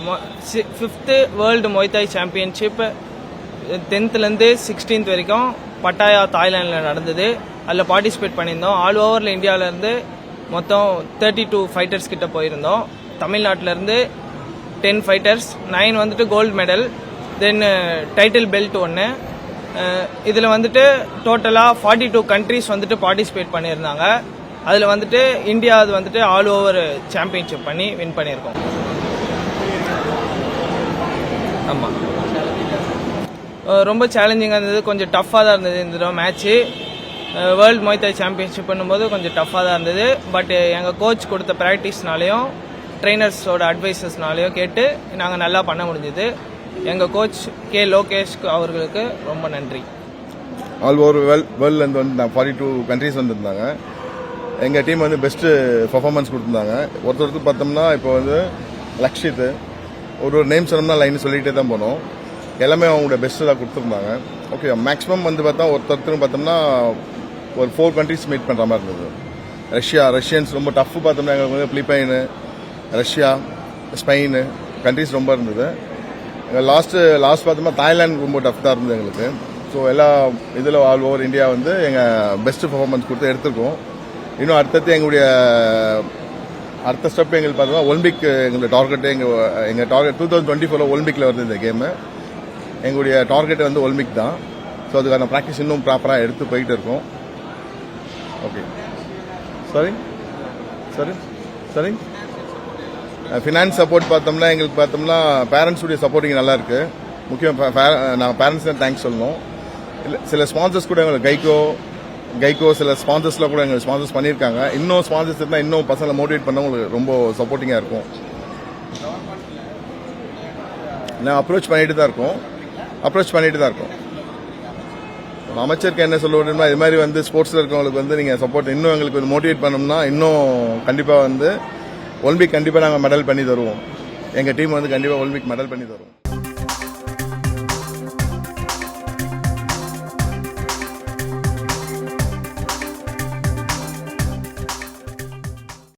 5th world மொய்தாய் championship 10th 16th வரைக்கும் பட்டாயா தாய்லாண்டில் நடந்தது. அதில் பார்ட்டிசிபேட் பண்ணியிருந்தோம். ஆல் ஓவரில் இந்தியாவிலேருந்து மொத்தம் 32 ஃபைட்டர்ஸ் கிட்ட போயிருந்தோம். தமிழ்நாட்டிலேருந்து 10 ஃபைட்டர்ஸ், 9 வந்துட்டு கோல்டு மெடல், தென் டைட்டில் பெல்ட் 1. இதில் வந்துட்டு டோட்டலாக 42 கண்ட்ரிஸ் வந்துட்டு பார்ட்டிசிபேட் பண்ணியிருந்தாங்க. அதில் வந்துட்டு இந்தியா அது வந்துட்டு ஆல் ஓவர் சாம்பியன்ஷிப் பண்ணி வின் பண்ணியிருக்கோம். ஆமாம், ரொம்ப சேலஞ்சிங்காக இருந்தது, கொஞ்சம் டஃப்பாக தான் இருந்தது. இந்த தடவை மேட்ச்சு வேர்ல்டு மொய்தாய் சாம்பியன்ஷிப் பண்ணும்போது கொஞ்சம் டஃப்பாக தான் இருந்தது. பட் எங்கள் கோச் கொடுத்த ப்ராக்டிஸ்னாலையும் ட்ரெயினர்ஸோட அட்வைசஸ்னாலையும் கேட்டு நாங்கள் நல்லா பண்ண முடிஞ்சது. எங்கள் கோச் கே லோகேஷ் அவர்களுக்கு ரொம்ப நன்றி. ஆல் ஓவர் வேர்ல்ட்லேருந்து வந்து 42 கண்ட்ரிஸ் வந்துருந்தாங்க. எங்கள் டீம் வந்து பெஸ்ட்டு பர்ஃபார்மன்ஸ் கொடுத்துருந்தாங்க. ஒருத்தருக்கு பார்த்தோம்னா இப்போ வந்து லக்ஷித் ஒரு நேம் சொன்னோம்னா லைன் சொல்லிகிட்டே தான் போனோம். எல்லாமே அவங்களோட பெஸ்ட்டு தான் கொடுத்துருந்தாங்க. ஓகே, மேக்ஸிமம் வந்து பார்த்தா ஒருத்தருக்கு பார்த்தோம்னா ஒரு 4 கண்ட்ரிஸ் மீட் பண்ணுற மாதிரி இருந்தது. ரஷ்யன்ஸ் ரொம்ப டஃப் பார்த்தோம்னா எங்களுக்கு வந்து பிலிப்பைனு, ரஷ்யா, ஸ்பெயின் கண்ட்ரிஸ் ரொம்ப இருந்தது. லாஸ்ட் பார்த்தோம்னா தாய்லாந்து ரொம்ப டஃப் தான் இருந்தது எங்களுக்கு. ஸோ எல்லா இதில் ஆல் ஓவர் இந்தியா வந்து எங்கள் பெஸ்ட்டு பர்ஃபார்மன்ஸ் கொடுத்து எடுத்திருக்கோம். இன்னும் அடுத்தது எங்களுடைய அடுத்த ஸ்டெப் எங்களுக்கு பார்த்தோம்னா ஒலிம்பிக் எங்களுடைய டார்கெட்டு. எங்கள் டார்கெட் 2024 ஒலிம்பிக்கில் வருது இந்த கேமு. எங்களுடைய டார்கெட் வந்து ஒலிம்பிக் தான். ஸோ அதுக்கான ப்ராக்டிஸ் இன்னும் ப்ராப்பராக எடுத்து போயிட்டு இருக்கோம். ஓகே, சரி. ஃபினான்ஸ் சப்போர்ட் பார்த்தோம்னா எங்களுக்கு பார்த்தோம்னா பேரண்ட்ஸுடைய சப்போர்ட்டிங் நல்லா இருக்குது. முக்கியம் நாங்கள் பேரண்ட்ஸ் தான் தேங்க்ஸ் சொல்லணும். இல்லை சில ஸ்பான்சர்ஸ் கூட எங்களுக்கு கைகோ சில ஸ்பான்சர்ஸ்லாம் கூட எங்களுக்கு ஸ்பான்சர்ஸ் பண்ணியிருக்காங்க. இன்னும் ஸ்பான்சர்ஸ் இருந்தால் இன்னும் பசங்களை மோட்டிவேட் பண்ண உங்களுக்கு ரொம்ப சப்போர்ட்டிங்காக இருக்கும். நான் அப்ரோச் பண்ணிட்டு தான் இருக்கோம். அமைச்சருக்கு என்ன சொல்ல முடியுமா, இது மாதிரி வந்து ஸ்போர்ட்ஸில் இருக்கவங்களுக்கு வந்து நீங்கள் சப்போர்ட் இன்னும் எங்களுக்கு வந்து மோட்டிவேட் பண்ணோம்னா இன்னும் கண்டிப்பாக வந்து ஒலிம்பிக் கண்டிப்பாக நாங்கள் மெடல் பண்ணி தருவோம். எங்கள் டீம் வந்து கண்டிப்பாக ஒலிம்பிக் மெடல் பண்ணி தருவோம்.